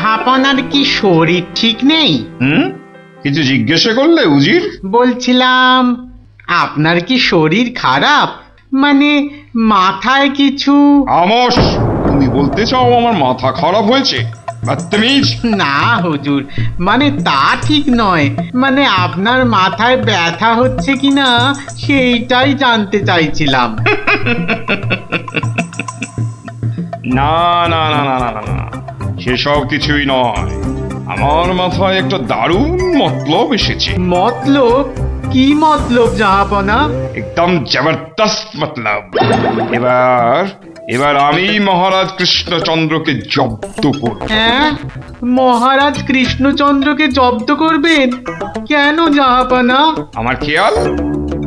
জাহাপনার কি শরীর ঠিক নেই? কিছু জিজ্ঞাসা করলে উজির? বলছিলাম আপনার কি শরীর খারাপ, মানে মাথায় কিছু? আমস, তুমি বলতে চাও আমার মাথা খারাপ হয়েছে? বদতমিজ! না হুজুর, মানে তা ঠিক নয়, মানে আপনার মাথায় ব্যথা হচ্ছে কিনা সেইটাই জানতে চাইছিলাম। না না না না না না না, সেসব কিছুই নয়। আমার মাথায় একটা দারুণ মতলব এসেছে। মতলব? কি মতলব জাহাপনা? একদম জবরদস্ত মতলব। এবার এবার আমি মহারাজ কৃষ্ণচন্দ্রকে জব্দ করব। হ্যাঁ, মহারাজ কৃষ্ণচন্দ্রকে জব্দ করবেন? কেন জাহাপনা? আমার খেয়াল,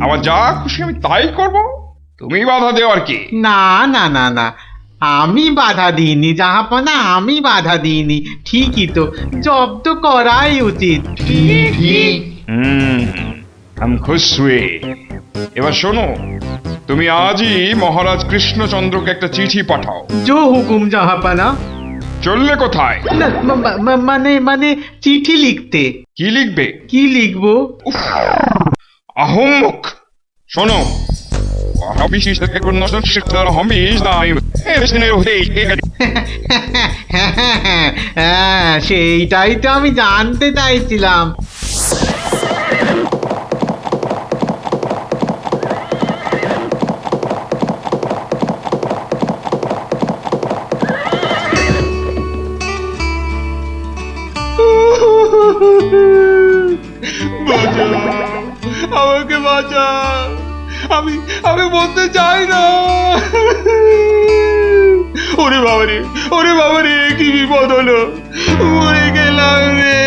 আমার যা খুশি আমি তাই করব, তুমি বাধা দেওয়ার কি? না না না না, আমি বাধা দিইনি জাহাপনা, আমি বাধা দিইনি। ঠিকই তো, জব্দ করাই উচিত। हम खुश हुए। এবার শোনো, তুমি আজই মহারাজ কৃষ্ণচন্দ্রকে একটা চিঠি পাঠাও। জো হুকুম জাহাপনা। চললে কোথায়? না, মানে মানে চিঠি লিখতে। কি লিখবে? কি লিখবো? আহম্মক! শোনো, হ্যাঁ, সেইটাই তো আমি জানতে চাইছিলাম। আমাকে বাঁচা, আমি আমি বলতে চাই না। ওরে বাবারে, ওরে বাবারে, কি বিপদ হলো, মরে গেলাম রে।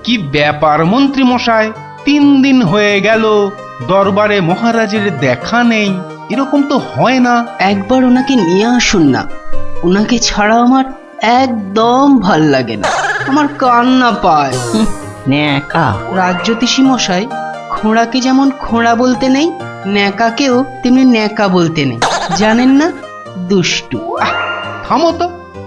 কি ব্যাপার মন্ত্রী মশাই, 3 দিন হয়ে গেল দরবারে মহারাজের দেখা নেই। এরকম তো হয় না। একবার ওনাকে নিয়ে আসুন না, ওনাকে ছাড়া আমার একদম ভাল লাগে না, আমার কান্না পায়। ন্যাকা রাজজ্যোতিষী মশাই, খোঁড়াকে যেমন খোঁড়া বলতে নেই, ন্যাকাকেও তেমনি ন্যাকা বলতে নেই, জানেন না? দুষ্টু। থামো তো,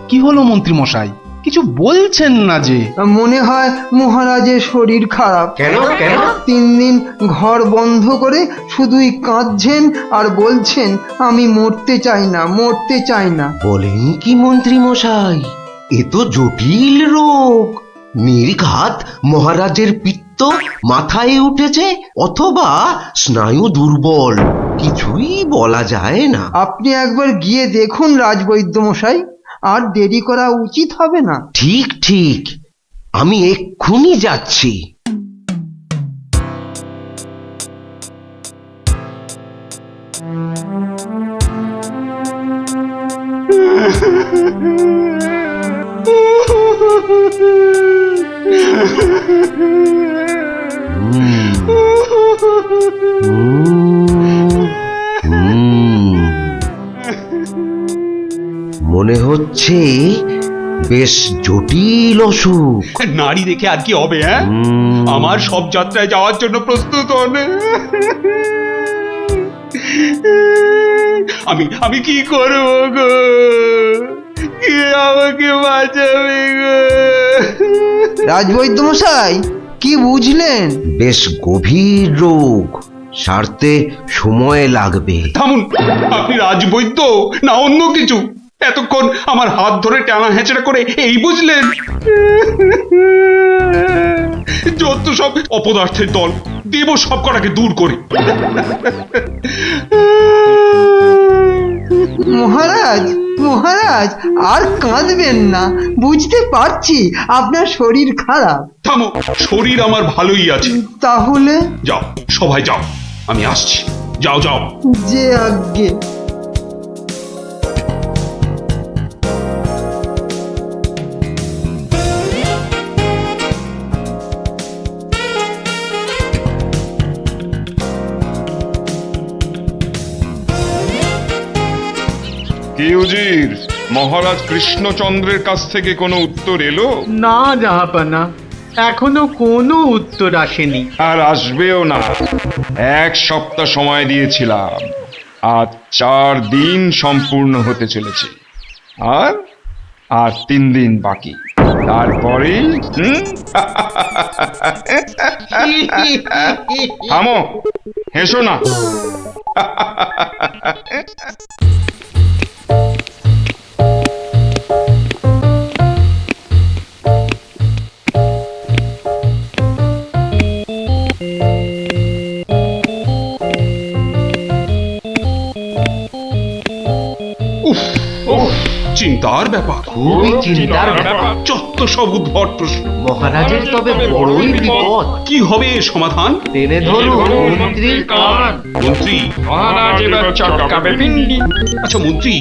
কি হলো মন্ত্রী মশাই, কিছু বলছেন না যে? মনে হয় মহারাজের শরীর খারাপ। কেন কেন? 3 দিন ঘর বন্ধ করে শুধুই কাঁদছেন আর বলছেন আমি মরতে চাই না, মরতে চাই না। বলেন কি মন্ত্রী মশাই, এ তো জটিল রোগ। নির্ঘাত মহারাজের পিত্ত মাথায় উঠেছে, অথবা স্নায়ু দুর্বল, কিছুই বলা যায় না। আপনি একবার গিয়ে দেখুন রাজবৈদ্য মশাই, আর দেরি করা উচিত হবে না। ঠিক ঠিক, আমি এক্ষুনি যাচ্ছি। মনে হচ্ছে বেশ জটিল অসুখ। নারী দেখে আর কি হবে? হ্যাঁ, আমার সব যাত্রায় যাওয়ার জন্য প্রস্তুত হন। আমি কি করব গো? কে আমাকে বাঁচাবে গো? রাজবৈদ্য মশাই, কি বুঝলেন? বেশ গভীর রোগ, সারতে সময় লাগবে। থামুন, আপনি রাজবৈদ্য না অন্য কিছু? এতক্ষণ আমার হাত ধরে টানা হেঁচড়া করে এই বুঝলেন? যত সব অপদার্থের দল, দেব সব কটাকে দূর করে। মহারাজ, মহারাজ আর কাঁদবেন না, বুঝতে পারছি আপনার শরীর খারাপ। থামো, শরীর আমার ভালোই আছে। তাহলে যাও, সবাই যাও, আমি আসছি। যাও যাও। যে আজ্ঞে। কি উজির, মহারাজ কৃষ্ণচন্দ্রের কাছ থেকে কোনো উত্তর এলো? না জাহাপনা, এখনো কোনো উত্তর আসেনি। আর আসবেও না। 1 সপ্তাহ সময় দিয়েছিলাম, আজ 4 দিন সম্পূর্ণ হতে চলেছে। আর আর 3 দিন বাকি, তারপরে থামো, হেসো না। উফ, চিন্তার ব্যাপার, খুবই চিন্তার ব্যাপার। যত সব উদ্ভট প্রশ্ন। মহারাজের তবে বড়ই বিপদ। কি হবে এর সমাধান? টেনে ধরুন মন্ত্রীর কান। মন্ত্রী, মহারাজ এবার চটকাবে পিন্ডি। আচ্ছা মন্ত্রী,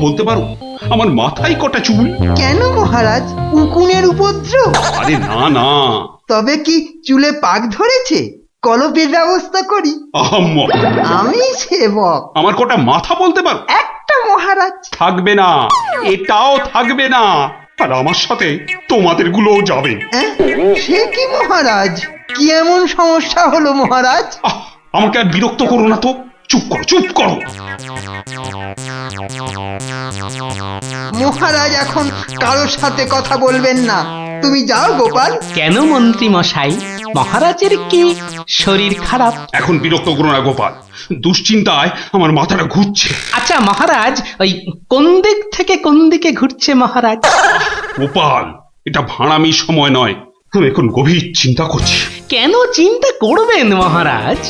বলতে পারো আমার মাথায় কটা চুল? কেন মহারাজ, উকুনের উপদ্রব? আরে না না, তবে কি চুলে পাক ধরেছে? কলপের ব্যবস্থা করি। আহাম্মক। আমি সেবক। আমার কটা মাথা বলতে পারো? একটা মহারাজ। থাকবে না, এটাও থাকবে না, আর আমার সাথে তোমাদের গুলোও যাবে। অ্যাঁ? সে কি মহারাজ? কি এমন সমস্যা হলো মহারাজ? আহ, আমাকে আর বিরক্ত করো না তো, চুপ করো, চুপ করো। মহারাজ এখন কারোর সাথে কথা বলবেন না। তুমি যাও গোপাল। কেন মন্ত্রী মশাই, মহারাজের কি শরীর খারাপ? এখন বিরক্ত করো না গোপাল, দুশ্চিন্তায় আমার মাথাটা ঘুরছে। আচ্ছা মহারাজ, ওই কোন দিক থেকে কোন দিকে ঘুরছে মহারাজ? গোপাল, এটা ভাড়ামির সময় নয়, আমি এখন গভীর চিন্তা করছি। কেন চিন্তা করবেন মহারাজ?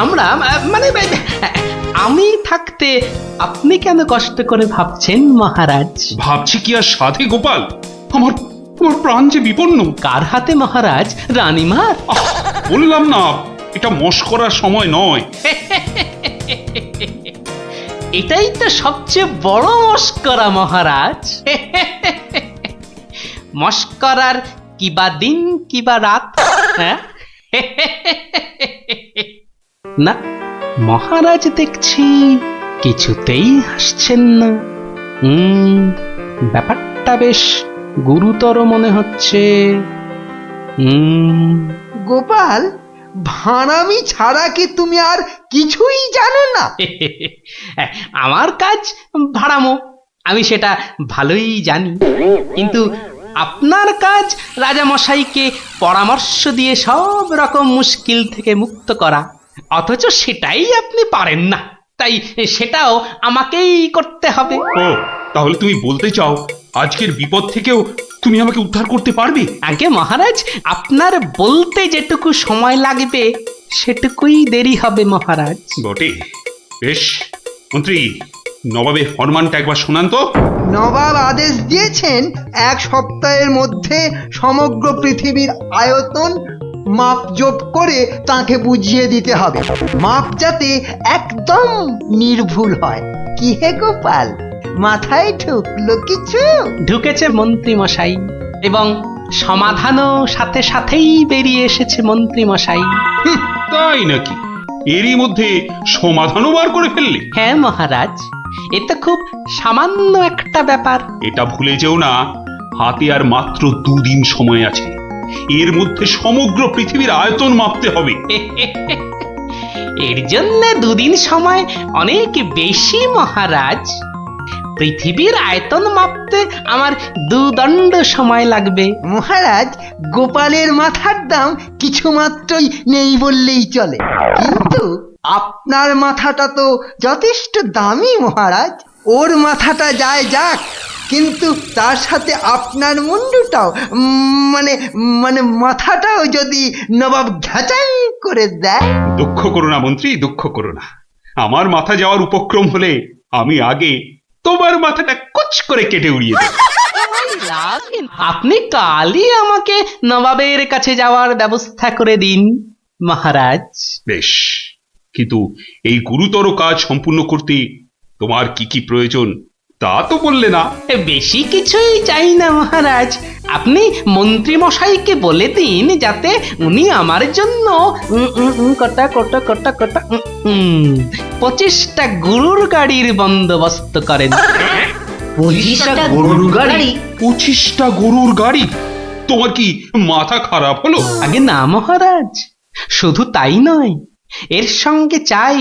আমরা মানে আমি থাকতে আপনি কেন কষ্ট করে ভাবছেন মহারাজ? ভাবছি কি আর সাধে গোপাল, আমার আমার প্রাণ যে বিপন্ন। কার হাতে মহারাজ? রানীমার? আহ, বললাম না এটা মস্করার সময় নয়। এটাই তো সবচেয়ে বড় মস্করা মহারাজ। মস্করার কিবা দিন কিবা রাত, হ্যাঁ? না, মহারাজ দেখছি কিছুতেই হাসছেন না। ব্যাপারটা বেশ গুরুতর মনে হচ্ছে। গোপাল, ভাঁড়ামি ছাড়া কি তুমি আর কিছুই জানো না? আমার কাজ ভাড়ামো, আমি সেটা ভালোই জানি, কিন্তু আপনার কাজ রাজামশাইকে পরামর্শ দিয়ে সব রকম মুশকিল থেকে মুক্ত করা, অথচ সেটাই আপনি পারেন না, তাই সেটাও আমাকেই করতে হবে। ও, তাহলে তুমি বলতে চাও আজকের বিপদ থেকেও তুমি আমাকে উদ্ধার করতে পারবে? আগে মহারাজ, আপনার বলতে যেটুকু সময় লাগবে সেটুকুই দেরি হবে মহারাজ। বটে, বেশ। মন্ত্রী, নবাবের ফরমানটা একবার শোনান তো। নবাব আদেশ দিয়েছেন 1 সপ্তাহের মধ্যে সমগ্র পৃথিবীর আয়তন মাপজোপ করে তাকে বুঝিয়ে দিতে হবে। মাপ যাতে একদম নির্ভুল হয়। কি হে গোপাল, মাথায় ঢুকলো কিছু? ঢুকেছে মন্ত্রী মশাই, এবং সমাধানও সাথে সাথেই বেরিয়ে এসেছে মন্ত্রী মশাই। তাই নাকি? এরই মধ্যে সমাধানও বার করে ফেললে? হ্যাঁ মহারাজ, এ তো খুব সামান্য একটা ব্যাপার। এটা ভুলে যেও না, হাতে আর মাত্র 2 দিন সময় আছে। এর মধ্যে সমগ্র পৃথিবীর আয়তন মাপতে হবে। এর জন্য 2 দিন সময় অনেক বেশি মহারাজ। পৃথিবীর আয়তন মাপতে আমার 2 দণ্ড সময় লাগবে। মহারাজ, গোপালের মাথার দাম কিছু মাত্রই নেই বললেই চলে, কিন্তু আপনার মাথাটা তো যথেষ্ট দামি মহারাজ। ওর মাথাটা যায় যাক, কিন্তু তার সাথে আপনার মুন্ডুটাও মানে মানে মাথাটাও যদি নবাব ঘ্যাচাই করে দেয়। দুঃখ করো না মন্ত্রী, দুঃখ করো না। আমার মাথা যাওয়ার উপক্রম হলে আমি আগে তোমার মাথাটা কুচ করে কেটে উড়িয়ে দেব। আপনি কালই আমাকে নবাবের কাছে যাওয়ার ব্যবস্থা করে দিন মহারাজ। বেশ, কিন্তু এই গুরুতর কাজ সম্পূর্ণ করতে তোমার কি কি প্রয়োজন তা তো বললে না। বেশি কিছুই চাই না মহারাজ, আপনি মন্ত্রী মশাইকে বলে দিন যাতে উনি আমার জন্য কটা 25টা গরুর গাড়ির বন্দোবস্ত করেন। 25টা গরুর গাড়ি? 25টা গরুর গাড়ি? তোমার কি মাথা খারাপ হলো? আগে না মহারাজ, শুধু তাই নয়, এর সঙ্গে চাই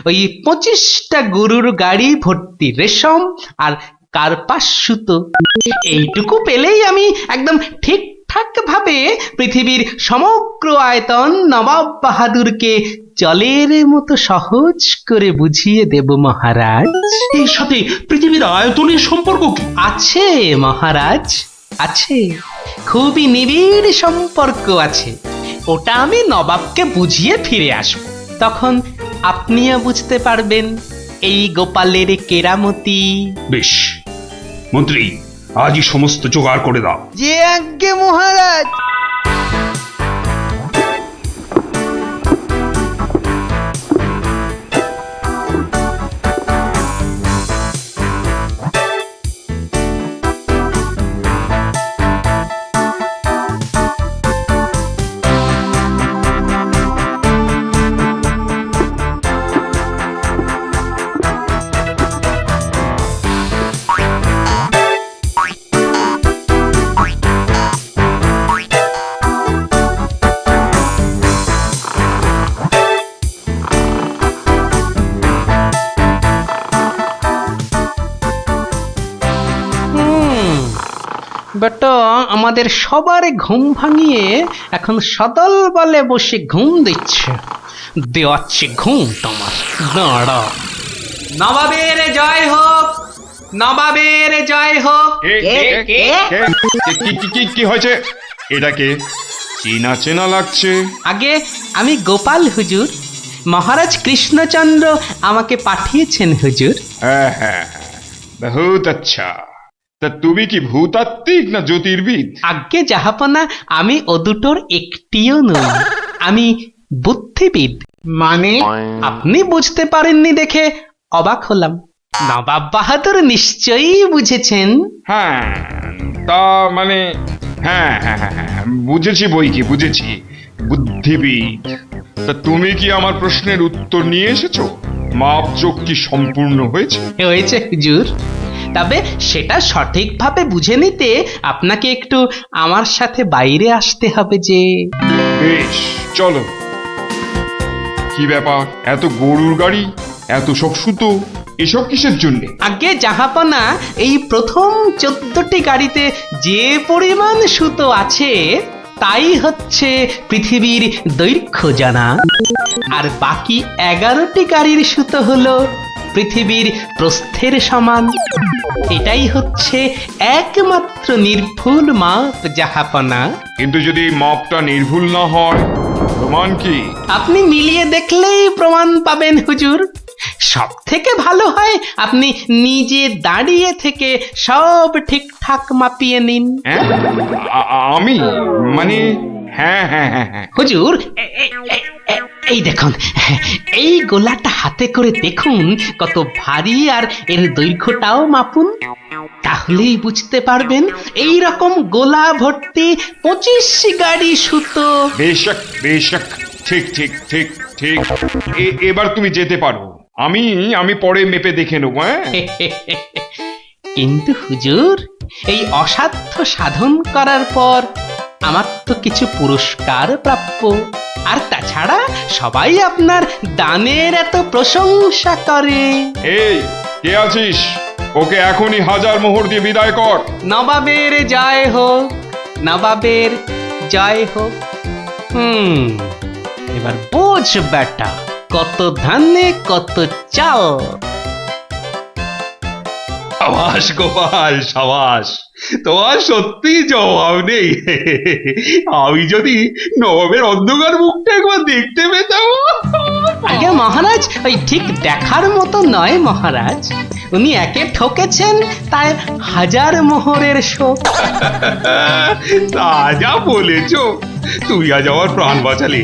ওই 25টা গরুর গাড়ি ভর্তি রেশম আর কার্পাস সুতো। এইটুকু পেলেই আমি একদম ঠিকঠাক ভাবে পৃথিবীর সমগ্র আয়তন নবাব বাহাদুরকে জলের মতো সহজ করে বুঝিয়ে দেব মহারাজ। এর সাথে পৃথিবীর আয়তনের সম্পর্ক কি? আছে মহারাজ, আছে, খুবই নিবিড় সম্পর্ক আছে। ওটা আমি নবাবকে বুঝিয়ে ফিরে আসব, তখন আপনিও বুঝতে পারবেন এই গোপালের কেরামতি। বেশ, মন্ত্রী আজই সমস্ত জোগাড় করে দাও। যে আজ্ঞে মহারাজ। বেটা আমাদের সবার ঘুম ভাঙিয়ে এখন সদল বলে বসে ঘুম দিচ্ছে। দেওয়াচ্ছে ঘুম তোমার, দাঁড়া। নবাবের জয় হোক, নবাবের জয় হোক। কি হয়েছে? এটাকে চেনা চেনা লাগছে। আগে আমি গোপাল হুজুর, মহারাজ কৃষ্ণচন্দ্র আমাকে পাঠিয়েছেন হুজুর। হ্যাঁ হ্যাঁ হ্যাঁ, বহুত আচ্ছা। তা তুমি কি ভূতাত্ত্বিক না জ্যোতির্বিদ? আজ্ঞে জাহাপনা, আমি ও দুটোর একটিও নই, আমি বুদ্ধিবিদ। মানে আপনি বুঝতে পারেননি দেখে অবাক হলাম, নবাব বাহাদুর নিশ্চয়ই বুঝেছেন। হ্যাঁ, তা মানে হ্যাঁ হ্যাঁ হ্যাঁ হ্যাঁ, বুঝেছি বই কি, বুঝেছি, বুদ্ধিবিদ। তা তুমি কি আমার প্রশ্নের উত্তর নিয়ে এসেছো? মাপযোগ কি সম্পূর্ণ হয়েছে? হয়েছে হুজুর, তবে সেটা সঠিকভাবে বুঝে নিতে আপনাকে একটু আমার সাথে বাইরে আসতে হবে যে। বেশ, চলো। কি ব্যাপার, এত গরুর গাড়ি, এত সব সুতো, এসব কিসের জন্য? আগে জাহাপনা, এই প্রথম 14টি গাড়িতে যে পরিমাণ সুতো আছে তাই হচ্ছে পৃথিবীর দৈর্ঘ্য জানা, আর বাকি 11টি গাড়ির সুতো হলো পৃথিবীর প্রস্থের সমান। এটাই হচ্ছে একমাত্র নির্ভুল মাপ জাহাপনা। কিন্তু যদি মাপটা নির্ভুল না হয়, প্রমাণ কি? আপনি মিলিয়ে দেখলেই প্রমাণ পাবেন হুজুর। সব থেকে ভালো হয় আপনি নিজে দাঁড়িয়ে থেকে সব ঠিকঠাক মাপিয়ে নিন। হ্যাঁ, আমি মানে হ্যাঁ হ্যাঁ হ্যাঁ হ্যাঁ। হুজুর, এই দেখুন, এই গোলাটা হাতে করে দেখুন কত ভারী, আর এর দৈর্ঘ্যটাও মাপুন, তাহলেই বুঝতে পারবেন এই রকম গোলা ভর্তি 25 গাড়ি সুতো। বেশক বেশক, ঠিক ঠিক ঠিক ঠিক। এবার তুমি যেতে পারো, আমি পরে মেপে দেখে নেবো। হ্যাঁ, কিন্তু হুজুর, এই অসাধ্য সাধন করার পর আমার তো কিছু পুরস্কার প্রাপ্য, আর তাছাড়া সবাই আপনার দানের এত প্রশংসা করে। এই কে আছিস? ওকে এখনই 1000 মোহর দিয়ে বিদায় কর। নবাবের জয় হোক, নবাবের জয় হোক। এবার বোঝ বেটা, কত ধানে কত চাল। সাবাস গোপাল, সাবাস, তোমার সত্যি জবাব নেই। আমি যদি নবাবের অন্ধকার মুখটা একবার দেখতে পেতাম। আগে মহারাজ, ওই ঠিক দেখার মতো নয় মহারাজ, উনি একে ঠকেছেন, তাই 1000 মোহরের শোক। তা যা বলেছ, তুমি আজ আমার প্রাণ বাঁচালে।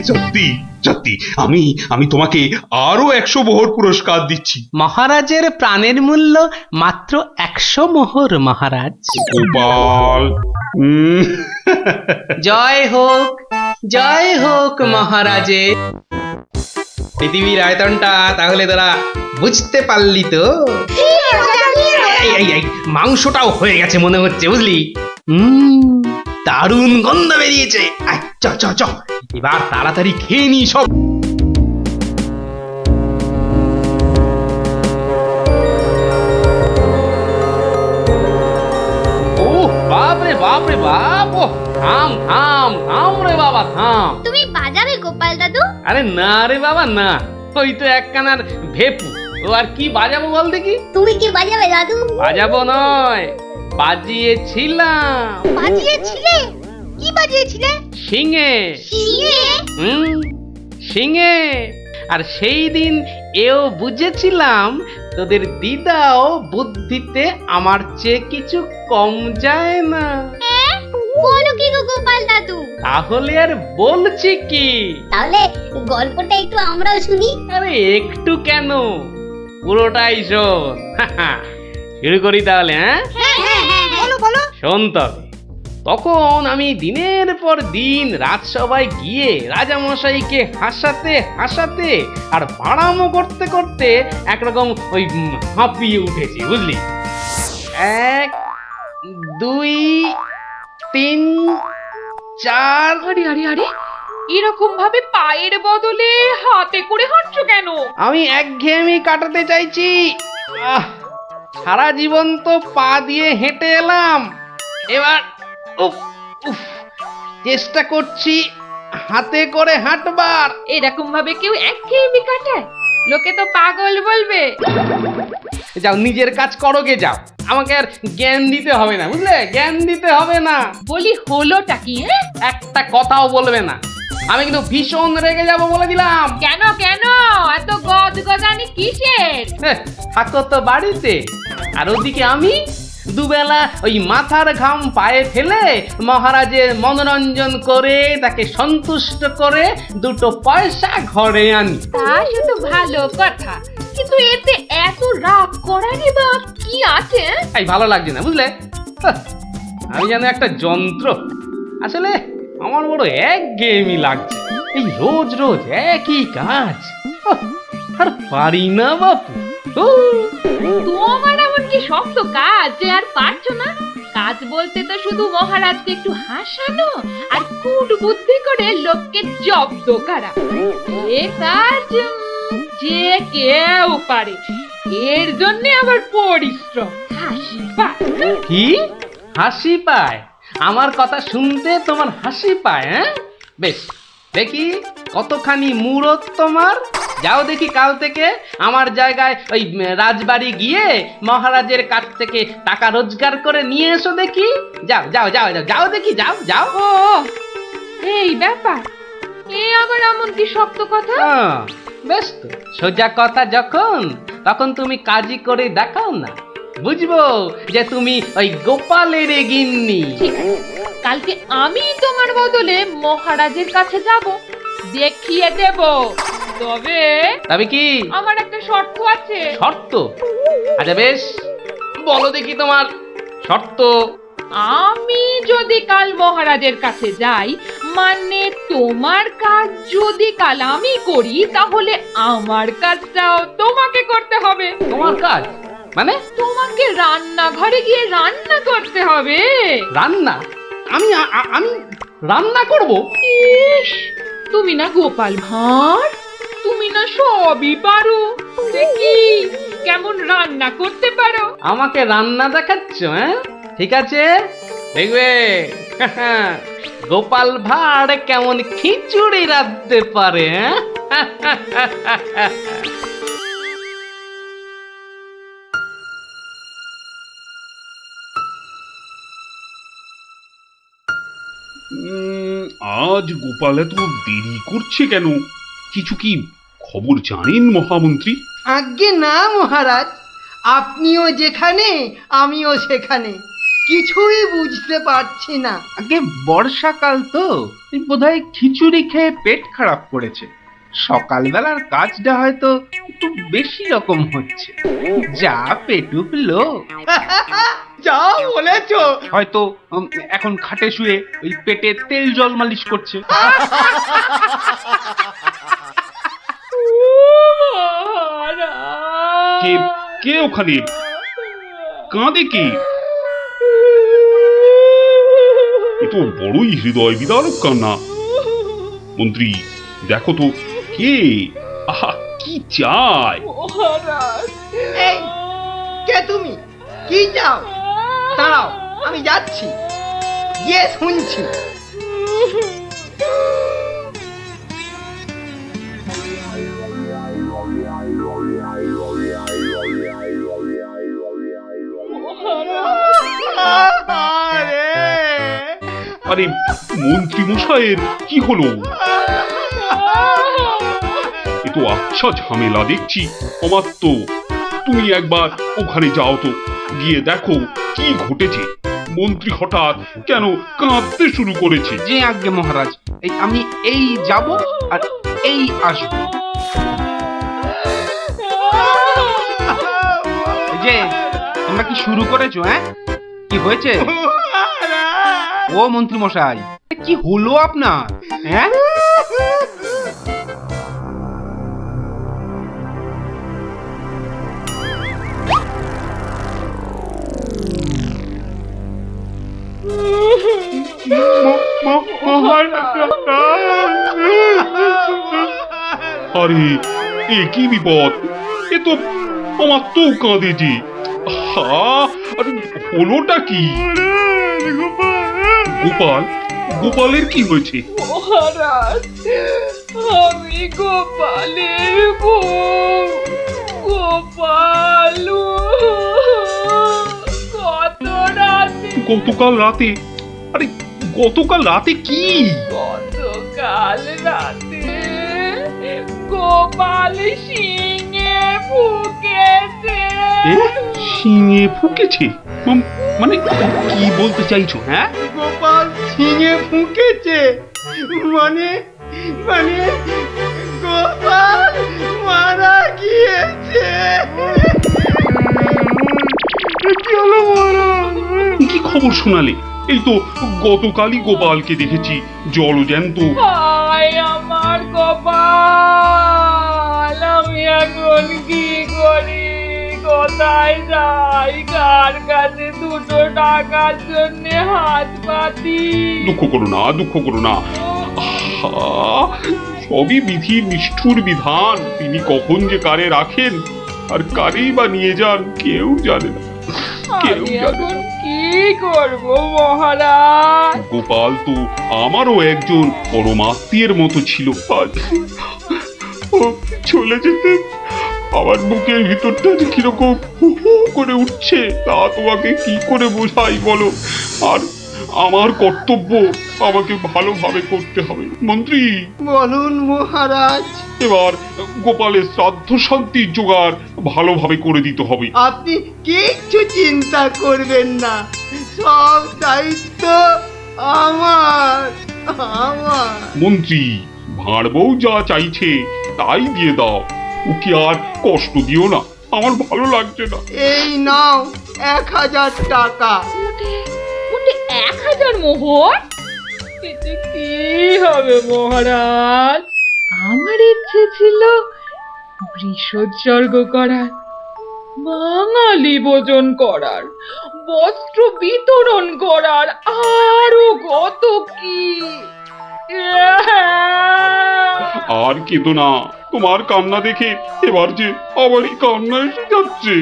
সত্যি সত্যি, আমি তোমাকে আরো 100 মোহর পুরস্কার দিচ্ছি। মহারাজের প্রাণের মূল্য মাত্র 100 মোহর মহারাজ। গোপাল, জয় হোক, জয় হোক মহারাজের। পৃথিবীর আয়তনটা তাহলে তোরা বুঝতে পারলি তো? এই মাংসটাও হয়ে গেছে মনে হচ্ছে, বুঝলি? দারুণ গন্ধ বেরিয়েছে। চ চ চ, এবার তাড়াতাড়ি খেয়ে নি সব। বাপ রে বাপ, ও থাম থাম থাম রে বাবা থাম। তুমি বাজাবে গোপাল দাদু? আরে না রে বাবা না, ওই তো একখানার ভেপু, ও আর কি বাজাবো বল দেখি। তুমি কি বাজাবে দাদু? বাজাবো নয়, বাজিয়েছিলাম। বাজিয়েছিলে? কি বাজিয়েছিলে? শিঙে। শিঙে? শিঙে। আর সেই দিন এও বুঝেছিলাম তোদের দিদাও বুদ্ধিতে আমার চেয়ে কিছু কম যায় না। বলো কি গো গোপাল দাদু? তাহলে আর বলছি কি, তাহলে গল্পটা একটু আমরাও শুনি। আরে একটু কেন, পুরোটাই শোন। শুরু করি তাহলে, হ্যাঁ? বলো বলো। শোন তবে। তখন আমি দিনের পর দিন রাজসভায় গিয়ে রাজামশাইকে হাসাতে হাসাতে আর বাড়ামো করতে করতে একরকম ওই হাঁপিয়ে উঠেছি, বুঝলি? 1 2 3 4। আরে আরে আরে, এরকম ভাবে পায়ের বদলে হাতে করে হাঁটছো কেন? আমি একঘেয়েমি কাটাতে চাইছি। সারা জীবন তো পা দিয়ে হেঁটে এলাম, এবার উফ উফ চেষ্টা করছি হাতে করে হাঁটবার। এরকম ভাবে কেউ একঘেয়েমি কাটায়? লোকে তো পাগল বলবে। যাও নিজের কাজ করো গে, যাও, আমাকে আর জ্ঞান দিতে হবে না, বুঝলে? জ্ঞান দিতে হবে না। বলি হলোটা কি? একটা কথাও বলবে না, আমি কিন্তু ভীষণ রেগে যাব বলে দিলাম। কেন কেন এত গদগদানি কিসের? থাকো তো বাড়িতে, আর ওদিকে আমি দুবেলা ওই মাথার ঘাম পায়ে ফেলে মহারাজের মনোরঞ্জন করে তাকে সন্তুষ্ট করে 2 পয়সা ঘরে আনি। তা সে তো ভালো কথা, কিন্তু এতে এত রাগ করারই বা কি আছে? এই ভালো লাগছে না, বুঝলে? আমি যেন একটা যন্ত্র। আসলে আমার বড় একঘেয়েমি লাগছে, এই রোজ রোজ একই কাজ। আর পারি না বাপু। তোমার এমন কি শক্ত কাজ যে আর পারছো না? কাজ বলতে তো শুধু মহারাজকে একটু হাসানো আর কুট বুদ্ধি করে লোককে জব্দ করা। এ কাজ যে কেউ পারে, এর জন্য আবার পরিশ্রম। হাসি পায়। কি হাসি পায়? আমার কথা শুনতে তোমার হাসি পায়? হ্যাঁ, বেশ দেখি কতখানি মুরত তোমার। যাও দেখি কাল থেকে আমার জায়গায় ওই রাজবাড়ি গিয়ে মহারাজের কাছ থেকে টাকা রোজগার করে নিয়ে এসো দেখি। যাও যাও যাও যাও যাও দেখি, যাও যাও। ও এই ব্যাপার, এ আবার এমন কি শক্ত কথা? বেশ তো, সোজা কথা যখন, তখন তুমি কাজই করে দেখাও না, বুঝবো যে তুমি ওই গোপালের গিন্নি। ঠিক আছে, কালকে আমি তোমার বদলে মহারাজের কাছে যাব, দেখিয়ে দেব। তবে কি আমার একটা শর্ত আছে। শর্ত? আচ্ছা বেশ, বলো দেখি তোমার শর্ত। আমি যদি কাল মহারাজের কাছে যাই, মানে তোমার কাজ যদি কাল আমি করি, তাহলে আমার কাজটাও তোমাকে করতে হবে। তোমার কাজ মানে? তোমাকে রান্নাঘরে গিয়ে রান্না করতে হবে। রান্না? আমি আমি রান্না করব? ইস, তুমি না গোপাল ভাঁড়, তুমি না সবই পারো। দেখি কেমন রান্না করতে পারো। আমাকে রান্না দেখাচ্ছ? হ্যাঁ, ঠিক আছে, দেখবে গোপাল ভাঁড় কেমন খিচুড়ি রাঁধতে পারে। আজ গোপাল এত দেরি করছে কেন? কিছু কি খবর জানেন মহামন্ত্রী? আজ্ঞে না মহারাজ, আপনিও যেখানে আমিও সেখানে, কিছুই বুঝতে পারছি না। আগে বর্ষাকাল তো, বোধহয় খিচুড়ি খেয়ে পেট খারাপ করেছে। সকালবেলার কাজটা হয়তো একটু বেশি রকম হচ্ছে, যা পেটুক লোক। যা বলেছো। হয়তো এখন খাটে শুয়ে ওই পেটে তেল জল মালিশ করছে। কে কে ওখানে কাঁদে? কে? এ তো বড়ই হৃদয় বিদারক কান্না। মন্ত্রী দেখো তো কে? আহা, কি চায়? এই কে তুমি? কি চাও? দাঁড়াও, আমি যাচ্ছি। গিয়ে শুনছি। আরে মন্ত্রী মশাইয়ের কি হলো? এ তো আচ্ছা ঝামেলা দেখছি। অমাত্য, তুমি একবার ওখানে যাও তো, গিয়ে দেখো কি ঘটেছে। মন্ত্রী হঠাৎ কেন কাঁদতে শুরু করেছে? যে আজ্ঞে মহারাজ, আমি এই যাব আর এই আসবো। এই যে তোমরা কি শুরু করেছো? হ্যাঁ, কি হয়েছে? ও মন্ত্রী মশাই, কি হলো আপনার? হ্যাঁ, আরে এ কি বিপদ! এ তো আমার তো কাঁদে যে। আরে হলোটা কি? গোপাল, গোপালের কি হয়েছে? মহারাজ, আমি গোপালের বউ। গোপাল কত রাতে, গতকাল রাতে? আরে গতকাল রাতে কি? গতকাল রাতে গোপাল শিঙে ফুকেছে। শিঙে ফুকেছে? মানে কি বলতে চাইছো? হ্যাঁ, গোপাল ছিঙে ফুঁকেছে মানে মানে গোপাল মারা গিয়েছে। কি খবর শোনালে? এই তো গতকালই গোপালকে দেখেছি জলজ্যান্ত। হায় আমার গোপাল, আমি এখন কি করি? কোথায় যাই? কার কাছে দুটো টাকার জন্য হাত পাতি? দুঃখ করো না, দুঃখ করো না। আহা, সবই বিধির নিষ্ঠুর বিধান। তিনি কখন যে কারে রাখেন আর কারেই বা নিয়ে যান কেউ জানে না, কেউ আমি জানে এখন না। কি করব মহারাজ? গোপাল তো আমারও একজন পরমাত্মীয়ের মতো ছিল। আজ ও চলে যেতে আমার বুকের ভিতরটা যে কিরকম হু হু করে উঠছে তা তোমাকে কি করে বোঝাই বলো। আর আমার কর্তব্য আমাকে ভালোভাবে করতে হবে। মন্ত্রী, বলুন মহারাজ। এবার গোপালের শ্রাদ্ধ শান্তির জোগাড় ভালোভাবে করে দিতে হবে। আপনি কিচ্ছু চিন্তা করবেন না, সব দায়িত্ব আমার আমার। মন্ত্রী, ভাঁড় বউ যা চাইছে তাই দিয়ে দাও, ওকে আর কষ্ট দিও না, আমার ভালো লাগছে না। এই নাও 1000 টাকা। ওটা 1000 মোহর? এতে কি হবে মহারাজ? আমার ইচ্ছে ছিল বৃষোৎসর্গ করার, বাঙালি ভোজন করার, বস্ত্র বিতরণ করার, আরো কত কি। আর কেঁদো না, তোমার কান্না দেখে এবার যে আমারই কান্না এসে যাচ্ছে।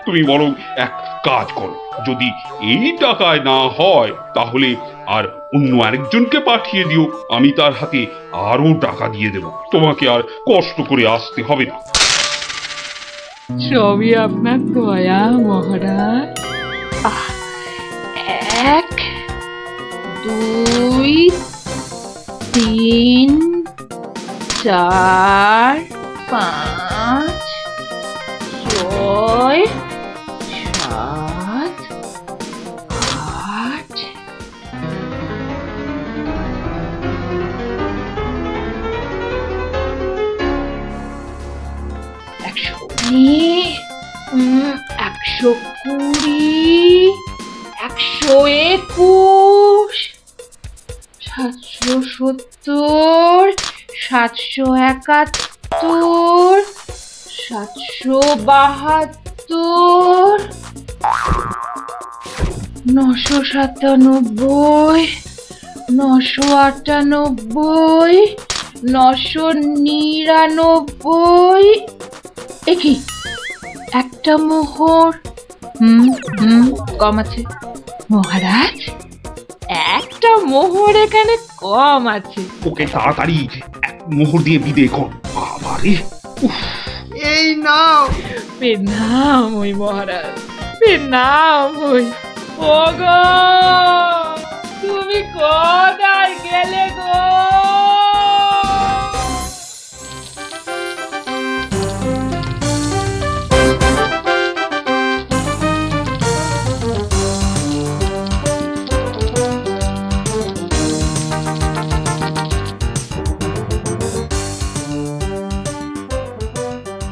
তুমি বরং এক কাজ করো, যদি এই টাকায় না হয় তাহলে আর অন্য আরেকজনকে পাঠিয়ে দিও, আমি তার হাতে আরো টাকা দিয়ে দেব, তোমাকে আর কষ্ট করে আসতে হবে না। সবই আপনার দয়া মহারাজ। 1 2 3 4 5 6 7 8 120 121 770 771 772 997 998 999। একি একটা মোহর কম আছে মহারাজ। 1 একটা মোহর এখানে কম আছে। ওকে তাড়াতাড়ি এক মোহর দিয়ে বিদে কর। বাবারে, উফ, এই নাও। প্রণাম ওই মহারাজ, প্রণাম ওই। ওগো, তুমি কোথায় গেলে গো?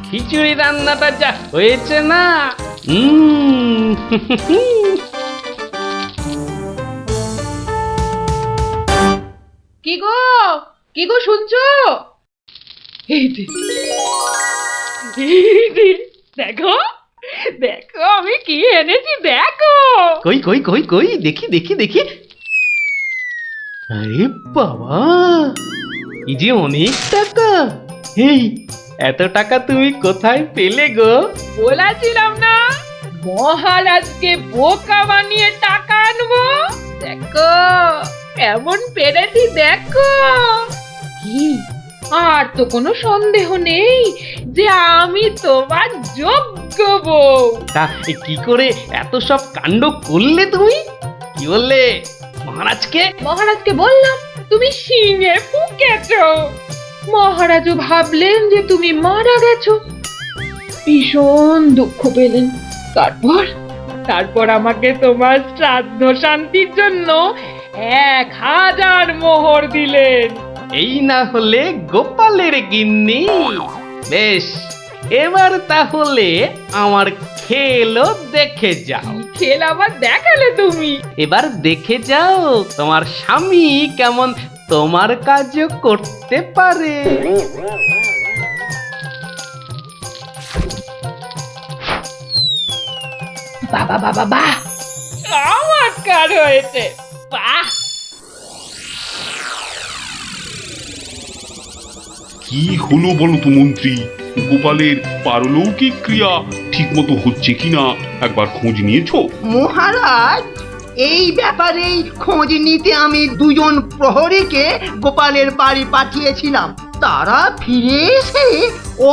খিচুড়ি রান্নাটা যা হয়েছে না, কি গো, কি গো শুনছো? এই যে, এই যে, দেখো দেখো আমি কি এনেছি দেখো। কই কই কই কই দেখি দেখি দেখি। আরে বাবা, এই যে অনেক টাকা। এই এত টাকা তুমি কোথায় পেলে গো? বলেছিলাম না মহারাজকে বোকা বানিয়ে টাকা আনবো। দেখো কেমন পেরেছি দেখো। কি আর তো কোনো সন্দেহ নেই যে আমি তোমার যোগ্য বউ। তা কি করে এত সব কাণ্ড করলে তুমি? কি বললে মহারাজকে? মহারাজকে বললাম তুমি শিঙে ফুকেছো। মহারাজও ভাবলেন যে তুমি মারা গেছো, ভীষণ দুঃখ পেলেন। তারপর আমাকে তোমার শ্রাদ্ধ শান্তির জন্য 1000 মোহর দিলেন। এই না হলে গোপালের গিন্নি। বেশ, এবার তাহলে আমার খেলও দেখে যাও। খেল আবার দেখালে তুমি? এবার দেখে যাও তোমার স্বামী কেমন তোমার কাজও করতে পারে। বাবা বাবা বাহ, চমৎকার হয়েছে, বাহ। কি হলো বলো তো মন্ত্রী? গোপালের পারলৌকিক ক্রিয়া ঠিক মতো হচ্ছে কিনা একবার খোঁজ নিয়েছো? মহারাজ, এই ব্যাপারেই খোঁজ নিতে আমি 2জন প্রহরীকে গোপালের বাড়ি পাঠিয়েছিলাম। তারা ফিরে এসে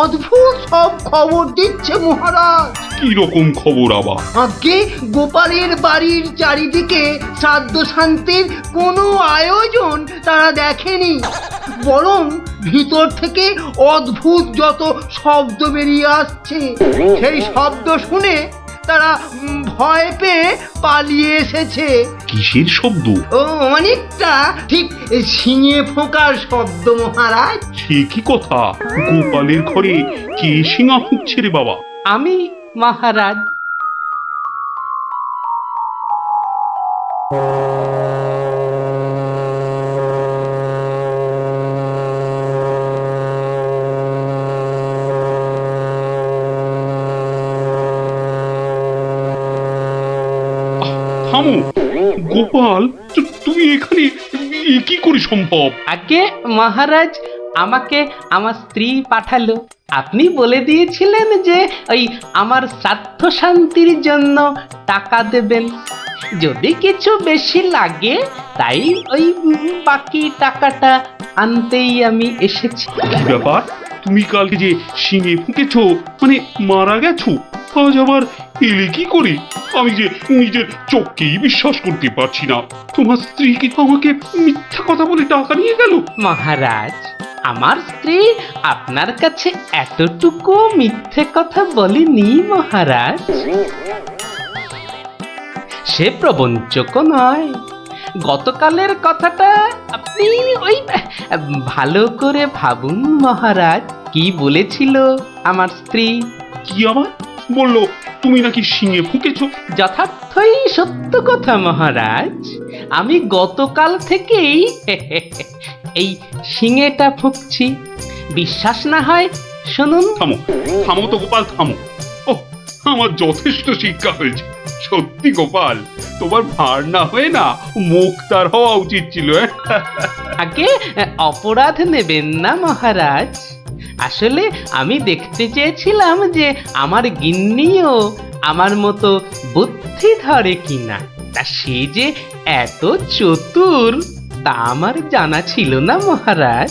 অদ্ভুত সব খবর দিচ্ছে মহারাজ। কি রকম খবর আবার? আগে গোপালের বাড়ির চারিদিকে শ্রাদ্ধ শান্তির কোনো আয়োজন তারা দেখেনি, বরং ভিতর থেকে অদ্ভুত যত শব্দ বেরিয়ে আসছে, সেই শব্দ শুনে তারা ভয় পেয়ে পালিয়ে এসেছে। কিসের শব্দ? ও অনেকটা ঠিক শিঙে ফোঁকার শব্দ মহারাজ। সে কি কথা? গোপালের ঘরে কে শিঙা ফুঁকছে রে বাবা? আমি মহারাজ। থামো গোপাল, তুমি এখানে কি করে সম্ভব? আগে মহারাজ আমাকে আমার স্ত্রী পাঠালো। আপনি বলে দিয়েছিলেন যে ওই আমার শ্রাদ্ধ শান্তির জন্য টাকা দেবেন, যদি কিছু বেশি লাগে তাই ওই বাকি টাকাটা আনতেই আমি এসেছি। কি ব্যাপার? তুমি কালকে যে শিঙে ফুঁকেছো, মানে মারা গেছো, আজ আবার এলে কি করে? আমি যে নিজের চোখকেই বিশ্বাস করতে পারছি না। তোমার স্ত্রীকে আমাকে মিথ্যা কথা বলে টাকা নিয়ে গেল? মহারাজ, আমার স্ত্রী আপনার কাছে এতটুকু মিথ্যে কথা বলেনি মহারাজ। সে প্রবঞ্চক নয়। গতকালের কথাটা আপনি ওই ভালো করে ভাবুন মহারাজ। কি বলেছিল আমার স্ত্রী? কি আবার বললো? তুমি নাকি শিঙে ফুঁকেছো? যথার্থই সত্য কথা মহারাজ। আমি গতকাল থেকেই এই শিঙেটা ফুঁকছি। বিশ্বাস না হয় শুনুন। থামো থামো তো গোপাল, থামো। ও, আমার যথেষ্ট শিক্ষা হয়েছে। সত্যি গোপাল, তোমার ভার না হয়ে না মুক্তার হওয়া উচিত ছিল। আগে অপরাধ নেবেন না মহারাজ। আসলে আমি দেখতে চেয়েছিলাম যে আমার গিন্নিও আমার মতো বুদ্ধি ধরে কিনা। তা সে যে এত চতুর তা আমার জানা ছিল না মহারাজ।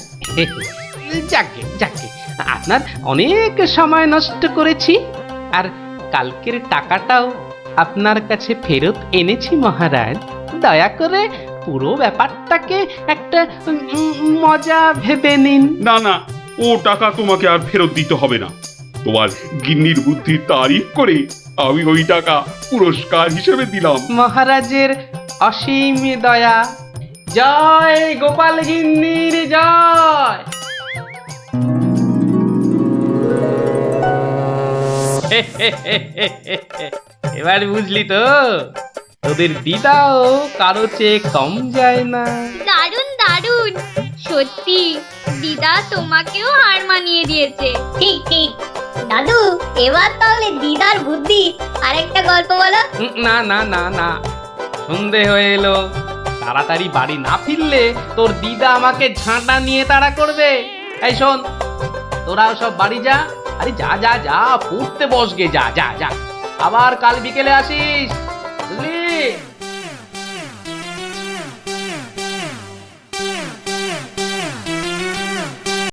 যাকে যাকে, আপনার অনেক সময় নষ্ট করেছি, আর কালকের টাকাটাও আপনার কাছে ফেরত এনেছি মহারাজ। দয়া করে পুরো ব্যাপারটাকে একটা মজা ভেবে নিন। না না, ও টাকা তোমাকে আর ফেরত দিতে হবে না। তোমার গিন্নির বুদ্ধির তারিফ করে আমি ওই টাকা পুরস্কার হিসেবে দিলাম। মহারাজের অসীম দয়া। জয় গোপাল গিন্নির জয়। এবার বুঝলি তো, তোদের দিদাও কারো চেয়ে কম যায় না। দারুণ দারুণ, সত্যি দিদা তোমাকেও হার মানিয়ে দিয়েছে। ঠিক ঠিক দাদু, এবার তাহলে দিদার বুদ্ধি আরেকটা গল্প বলো। না না না না, সন্ধে হয়ে এলো, তাড়াতাড়ি বাড়ি না ফিরলে তোর দিদা আমাকে ঝাঁটা নিয়ে তাড়া করবে। এই শোন, তোরাও সব বাড়ি যা। আরে যা যা যা, পড়তে বসগে, যা যা যা, আবার কাল বিকেলে আসিস।